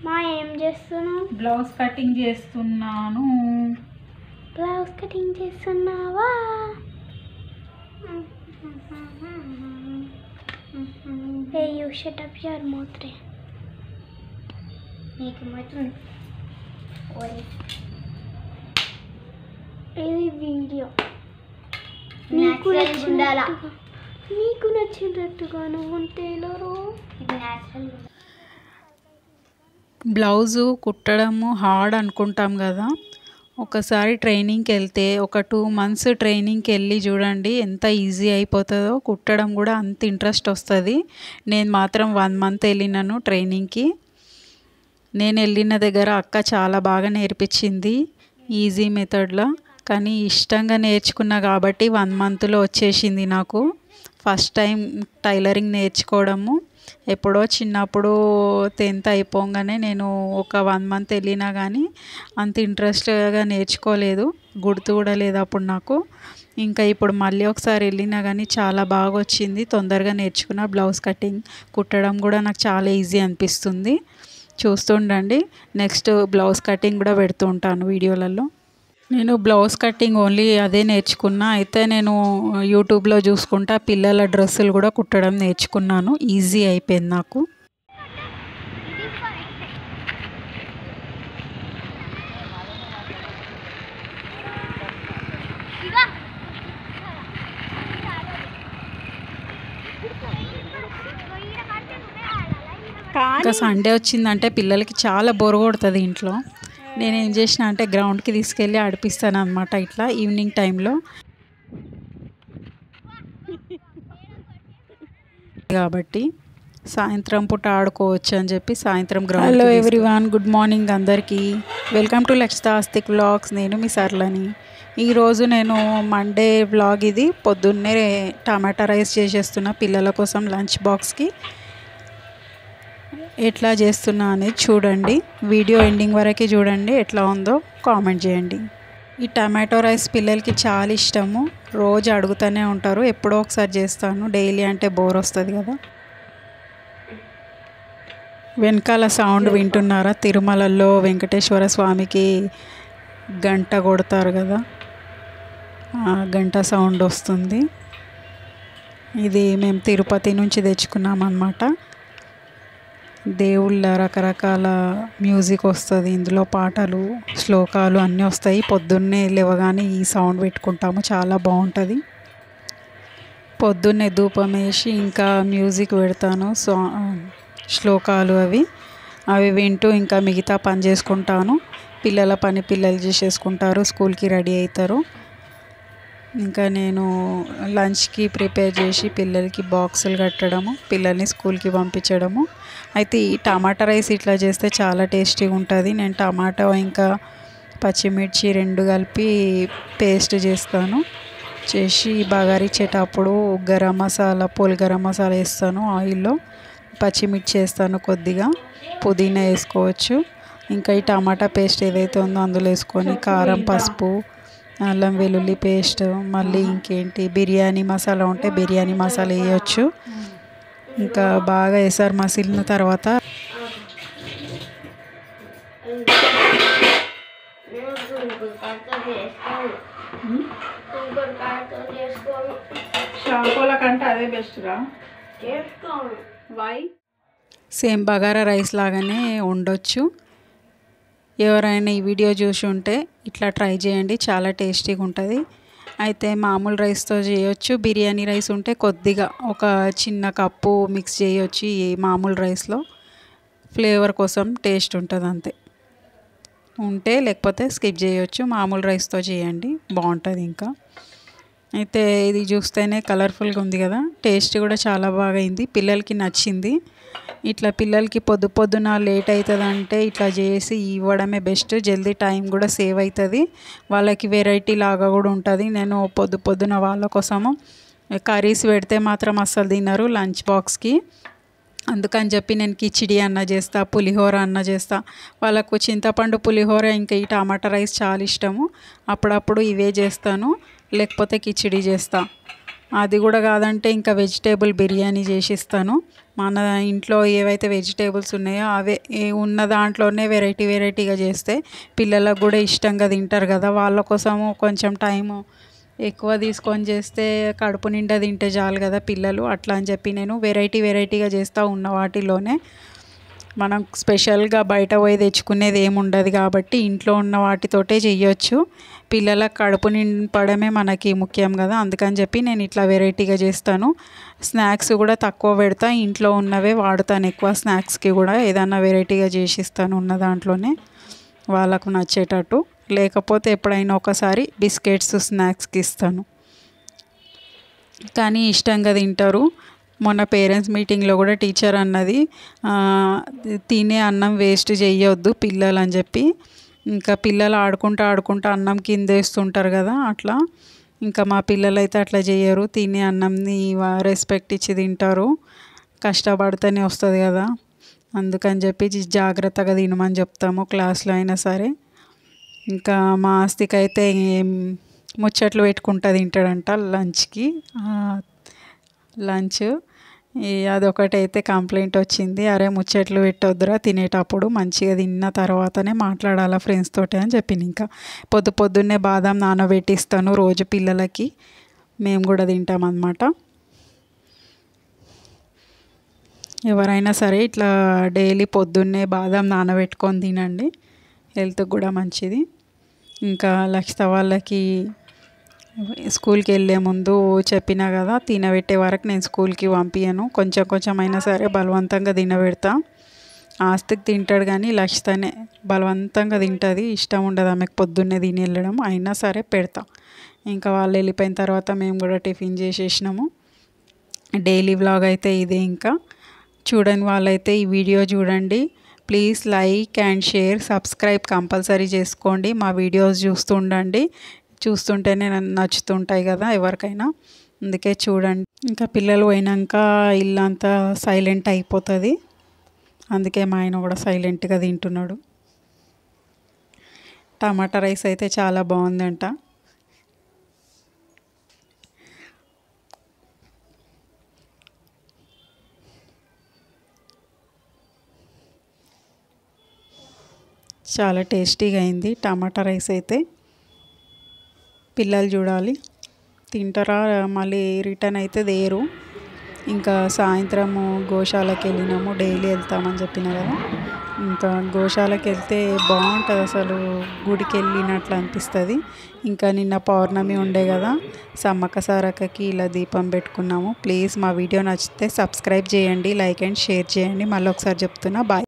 మా ఏం చేస్తున్నావు? బ్లౌజ్ కటింగ్ చేస్తున్నాను. బ్లౌజ్ కటింగ్ చేస్తున్నావా? Hey, you shut up your mouth. నీకు ఏమవుతుంది? ఇది వీడియో నీకు నచ్చినట్టుగా నువ్వు ఉంటేలరు. బ్లౌజు కుట్టడము హార్డ్ అనుకుంటాం కదా, ఒకసారి ట్రైనింగ్కి వెళ్తే ఒక 2 months ట్రైనింగ్కి వెళ్ళి చూడండి ఎంత ఈజీ అయిపోతుందో. కుట్టడం కూడా అంత ఇంట్రెస్ట్ వస్తుంది. నేను మాత్రం 1 month వెళ్ళినాను ట్రైనింగ్కి. నేను వెళ్ళిన దగ్గర అక్క చాలా బాగా నేర్పించింది ఈజీ మెథడ్లో. కానీ ఇష్టంగా నేర్చుకున్నా కాబట్టి 1 monthలో వచ్చేసింది నాకు. ఫస్ట్ టైం టైలరింగ్ నేర్చుకోవడము. ఎప్పుడో చిన్నప్పుడు 10th అయిపోగానే నేను ఒక 1 month వెళ్ళినా కానీ అంత ఇంట్రెస్ట్గా నేర్చుకోలేదు, గుర్తు కూడా లేదు అప్పుడు నాకు. ఇంకా ఇప్పుడు మళ్ళీ ఒకసారి వెళ్ళినా కానీ చాలా బాగా వచ్చింది, తొందరగా నేర్చుకున్న. బ్లౌజ్ కటింగ్ కుట్టడం కూడా నాకు చాలా ఈజీ అనిపిస్తుంది. చూస్తుండండి, నెక్స్ట్ బ్లౌజ్ కటింగ్ కూడా పెడుతూ ఉంటాను వీడియోలలో. నేను బ్లౌజ్ కటింగ్ ఓన్లీ అదే నేర్చుకున్నా. అయితే నేను యూట్యూబ్లో చూసుకుంటా పిల్లల డ్రెస్సులు కూడా కుట్టడం నేర్చుకున్నాను. ఈజీ అయిపోయింది నాకు. ఇంకా సండే వచ్చిందంటే పిల్లలకి చాలా బోర్ కొడుతుంది ఇంట్లో. నేనేం చేసిన అంటే గ్రౌండ్కి తీసుకెళ్ళి ఆడిపిస్తాను అనమాట ఇట్లా ఈవినింగ్ టైంలో. కాబట్టి సాయంత్రం పూట ఆడుకోవచ్చు అని చెప్పి సాయంత్రం ground. Hello everyone, good morning అందరికీ. Welcome to let's Astik vlogs. నేను మీ సర్లని. ఈరోజు నేను మండే వ్లాగ్ ఇది. పొద్దున్నే టమాటా రైస్ చేసేస్తున్నా పిల్లల కోసం లంచ్ బాక్స్కి. ఎట్లా చేస్తున్నా అనేది చూడండి, వీడియో ఎండింగ్ వరకే చూడండి. ఎట్లా ఉందో కామెంట్ చేయండి. ఈ టమాటో రైస్ పిల్లలకి చాలా ఇష్టము, రోజు అడుగుతూనే ఉంటారు. ఎప్పుడో ఒకసారి చేస్తాను, డైలీ అంటే బోర్ వస్తుంది కదా. వెనకాల సౌండ్ వింటున్నారా? తిరుమలలో వెంకటేశ్వర స్వామికి గంట కొడతారు కదా, గంట సౌండ్ వస్తుంది. ఇది మేము తిరుపతి నుంచి తెచ్చుకున్నాం అన్నమాట. దేవుళ్ళ రకరకాల మ్యూజిక్ వస్తుంది ఇందులో, పాటలు శ్లోకాలు అన్నీ వస్తాయి. పొద్దున్నే లేవగానే ఈ సౌండ్ పెట్టుకుంటాము, చాలా బాగుంటుంది. పొద్దున్నే ధూపం వేసి ఇంకా మ్యూజిక్ పెడతాను, శ్లోకాలు అవి వింటూ ఇంకా మిగతా పని చేసుకుంటాను. పిల్లల పని పిల్లలు చేసేసుకుంటారు, స్కూల్కి రెడీ అవుతారు. ఇంకా నేను లంచ్కి ప్రిపేర్ చేసి పిల్లలకి బాక్సులు కట్టడము, పిల్లల్ని స్కూల్కి పంపించడము. అయితే ఈ టమాటా రైస్ ఇట్లా చేస్తే చాలా టేస్టీగా ఉంటుంది. నేను టమాటా ఇంకా పచ్చిమిర్చి 2 కలిపి పేస్ట్ చేస్తాను. చేసి బగారిచ్చేటప్పుడు గరం మసాలా, పోల్ గరం మసాలా వేస్తాను ఆయిల్లో. పచ్చిమిర్చి వేస్తాను, కొద్దిగా పుదీనా వేసుకోవచ్చు. ఇంకా ఈ టమాటా పేస్ట్ ఏదైతే ఉందో అందులో వేసుకొని కారం, పసుపు, అల్లం వెల్లుల్లి పేస్ట్, మళ్ళీ ఇంకేంటి బిర్యానీ మసాలా ఉంటే బిర్యానీ మసాలా వేయచ్చు. ఇంకా బాగా వేసారు మసిలిన తర్వాత షాంపూల కంటే అదే బెస్ట్ రా. వై? సేమ్ బగారా రైస్ లాగానే ఉండొచ్చు. ఎవరైనా ఈ వీడియో చూసి ఉంటే ఇట్లా ట్రై చేయండి, చాలా టేస్టీగా ఉంటుంది. అయితే మామూలు రైస్తో చేయొచ్చు, బిర్యానీ రైస్ ఉంటే కొద్దిగా ఒక చిన్న కప్పు మిక్స్ చేయొచ్చు ఈ మామూలు రైస్లో, ఫ్లేవర్ కోసం టేస్ట్ ఉంటుంది అంతే. ఉంటే లేకపోతే స్కిప్ చేయొచ్చు, మామూలు రైస్తో చేయండి బాగుంటుంది. ఇంకా అయితే ఇది చూస్తేనే కలర్ఫుల్గా ఉంది కదా, టేస్ట్ కూడా చాలా బాగా అయింది, పిల్లలకి నచ్చింది. ఇట్లా పిల్లలకి పొద్దున లేట్ అవుతుందంటే ఇట్లా చేసి ఇవ్వడమే బెస్ట్, జల్దీ టైం కూడా సేవ్ అవుతుంది, వాళ్ళకి వెరైటీ లాగా కూడా ఉంటుంది. నేను పొద్దున వాళ్ళ కోసము కర్రీస్ పెడితే మాత్రం అస్సలు తినరు లంచ్ బాక్స్కి. అందుకని చెప్పి నేను కిచిడి అన్న చేస్తా, పులిహోర అన్న చేస్తా. వాళ్ళకు చింతపండు పులిహోర ఇంకా ఈ టమాటా రైస్ చాలా ఇష్టము. అప్పుడప్పుడు ఇవే చేస్తాను, లేకపోతే కిచిడి చేస్తా. అది కూడా కాదంటే ఇంకా వెజిటేబుల్ బిర్యానీ చేసిస్తాను. మన ఇంట్లో ఏవైతే వెజిటేబుల్స్ ఉన్నాయో అవే ఉన్న దాంట్లోనే వెరైటీగా చేస్తే పిల్లలకు కూడా ఇష్టంగా తింటారు కదా. వాళ్ళ కోసము కొంచెం టైము ఎక్కువ తీసుకొని చేస్తే కడుపు నిండా తింటే చాలు కదా పిల్లలు. అట్లా అని చెప్పి నేను వెరైటీగా చేస్తూ ఉన్న వాటిలోనే మనం స్పెషల్గా బయట పోయి తెచ్చుకునేది ఏమి ఉండదు కాబట్టి ఇంట్లో ఉన్న వాటితోటే చెయ్యొచ్చు. పిల్లలకు కడుపు నింపడమే మనకి ముఖ్యం కదా. అందుకని చెప్పి నేను ఇట్లా వెరైటీగా చేస్తాను. స్నాక్స్ కూడా తక్కువ పెడతా, ఇంట్లో ఉన్నవే వాడుతాను ఎక్కువ. స్నాక్స్కి కూడా ఏదన్నా వెరైటీగా చేసిస్తాను ఉన్న దాంట్లోనే వాళ్ళకు నచ్చేటట్టు. లేకపోతే ఎప్పుడైనా ఒకసారి బిస్కెట్స్ స్నాక్స్కి ఇస్తాను, కానీ ఇష్టంగా తింటారు. మొన్న పేరెంట్స్ మీటింగ్లో కూడా టీచర్ అన్నది తినే అన్నం వేస్ట్ చేయొద్దు పిల్లలు అని చెప్పి. ఇంకా పిల్లలు ఆడుకుంటూ అన్నం కింద వేస్తుంటారు కదా, అట్లా ఇంకా మా పిల్లలు అయితే అట్లా చేయరు. తినే అన్నంని రెస్పెక్ట్ ఇచ్చి తింటారు. కష్టపడితేనే వస్తుంది కదా, అందుకని చెప్పి జాగ్రత్తగా తినమని చెప్తాము క్లాస్లో అయినా సరే. ఇంకా మా ఆస్తికి అయితే ముచ్చట్లు పెట్టుకుంటూ తింటాడంట లంచ్కి. లంచ్ అదొకటైతే కంప్లైంట్ వచ్చింది, అరే ముచ్చట్లు పెట్టొద్దురా తినేటప్పుడు, మంచిగా తిన్న తర్వాతనే మాట్లాడాలా ఫ్రెండ్స్ తోటి అని చెప్పింది. ఇంకా పొద్దున్నే బాదం నానబెట్టిస్తాను రోజు పిల్లలకి, మేము కూడా తింటామన్నమాట. ఎవరైనా సరే ఇట్లా డైలీ పొద్దున్నే బాదం నానబెట్టుకొని తినండి, హెల్త్కి కూడా మంచిది. ఇంకా లక్షిత వాళ్ళకి స్కూల్కి వెళ్ళే ముందు చెప్పినా కదా, తినబెట్టే వరకు నేను స్కూల్కి పంపించను, కొంచెం అయినా సరే బలవంతంగా తినబెడతా. ఆస్తికి తింటాడు కానీ లక్షితనే బలవంతంగా తింటుంది, ఇష్టం ఉండదు ఆమెకు పొద్దున్నే తిని వెళ్ళడం, అయినా సరే పెడతా. ఇంకా వాళ్ళు వెళ్ళిపోయిన తర్వాత మేము కూడా టిఫిన్ చేసేసినాము. డైలీ వ్లాగ్ అయితే ఇదే. ఇంకా చూడని వాళ్ళైతే ఈ వీడియో చూడండి. Please like and share, subscribe compulsory చేసుకోండి. మా వీడియోస్ చూస్తుంటేనే నచ్చుతుంటాయి కదా ఎవరికైనా, అందుకే చూడండి. ఇంకా పిల్లలు పోయినాక ఇల్లు అంతా సైలెంట్ అయిపోతుంది, అందుకే మా ఆయన కూడా సైలెంట్గా తింటున్నాడు. టమాటా రైస్ అయితే చాలా బాగుందంట. చాలా టేస్టీగా అయింది టమాటా రైస్ అయితే. పిల్లలు చూడాలి తింటారా, మళ్ళీ రిటర్న్ అయితే దేరు. ఇంకా సాయంత్రము గోశాలకు వెళ్ళినాము, డైలీ వెళ్తామని చెప్పిన కదా. ఇంకా గోశాలకు వెళ్తే బాగుంటుంది అసలు, గుడికి వెళ్ళినట్లు అనిపిస్తుంది. ఇంకా నిన్న పౌర్ణమి ఉండే కదా, సమ్మక్క సారక్కకి ఇలా దీపం పెట్టుకున్నాము. ప్లీజ్ మా వీడియో నచ్చితే సబ్స్క్రైబ్ చేయండి, లైక్ అండ్ షేర్ చేయండి. మళ్ళీ ఒకసారి చెప్తున్నా, బాయ్.